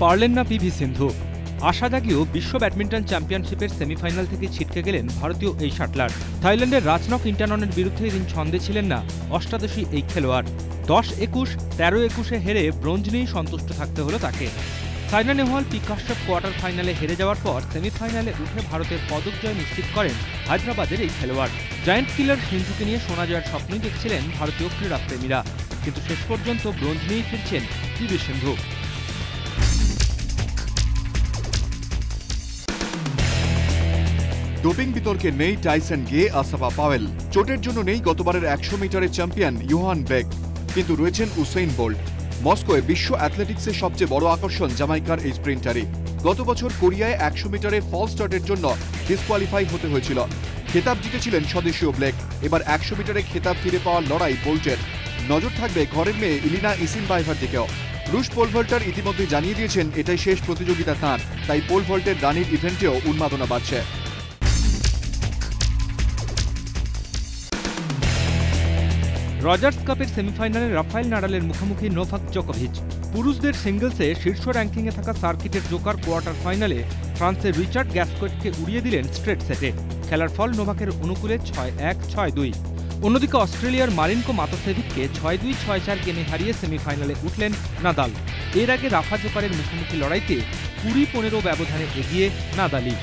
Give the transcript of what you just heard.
পারলেন না পিভি সিন্ধু। আশা জাগিয়েও বিশ্ব ব্যাডমিন্টন চ্যাম্পিয়নশিপের সেমিফাইনাল থেকে ছিটকে গেলেন ভারতীয় এই শাটলার। থাইল্যান্ডের রাচনক ইন্টাননের বিরুদ্ধে এদিন ছন্দে ছিলেন না অষ্টাদশী এই খেলোয়াড়। 10-21, 13-21-এ হেরে ব্রোঞ্জ নিয়েই সন্তুষ্ট থাকতে হলো তাকে। সাইনা নেহওয়াল, পি কাশ্যপ কোয়ার্টার ফাইনালে হেরে যাওয়ার পর সেমিফাইনালে উঠে ভারতের পদক জয় নিশ্চিত করেন হায়দ্রাবাদের এই খেলোয়াড়। জায়ান্ট কিলার সিন্ধুকে নিয়ে সোনা জয়ের স্বপ্নই দেখছিলেন ভারতীয় ক্রীড়াপ্রেমীরা, কিন্তু শেষ পর্যন্ত ব্রোঞ্জ নিয়েই ফিরছেন পিভি সিন্ধু। ডোপিং বিতর্কে নেই টাইসন গে, আসাফা পাওয়েল। চোটের জন্য নেই গতবারের 100 মিটারের চ্যাম্পিয়ন ইউহান বেক, কিন্তু রয়েছেন উসেইন বোল্ট। মস্কোয় বিশ্ব অ্যাথলেটিক্সের সবচেয়ে বড় আকর্ষণ জামাইকার এই স্প্রিন্টারই। গত বছর কোরিয়ায় 100 মিটারে ফলস স্টার্টের জন্য ডিসকোয়ালিফাই হতে হয়েছিল। খেতাব জিতেছিলেন স্বদেশীয় ব্লেক। এবার 100 মিটারে খেতাব ফিরে পাওয়ার লড়াই বোল্টের। নজর থাকবে ঘরের মেয়ে ইলিনা ইসিনবায়েভার দিকেও। রুশ পোল ভল্টার ইতিমধ্যে জানিয়ে দিয়েছেন এটাই শেষ প্রতিযোগিতা তাঁর, তাই পোল ভল্টের রানির ইভেন্টেও উন্মাদনা বাড়ছে। রজার্স কাপের সেমিফাইনালে রাফায়েল নাডালের মুখোমুখি নোভাক জোকোভিচ। পুরুষদের সিঙ্গলসে শীর্ষ র্যাঙ্কিংয়ে থাকা সার্কিটের জোকার কোয়ার্টার ফাইনালে ফ্রান্সের রিচার্ড গ্যাসকোয়েটকে উড়িয়ে দিলেন স্ট্রেট সেটে। খেলার ফল নোভাকের অনুকূলে 6-1, 6-2। অন্যদিকে অস্ট্রেলিয়ার মারিনকো মাতোসেভিককে 6-2, 6-4 গেমে হারিয়ে সেমিফাইনালে উঠলেন নাদাল। এর আগে রাফা জোকারের মুখোমুখি লড়াইতে 20-15 ব্যবধানে এগিয়ে নাদালই।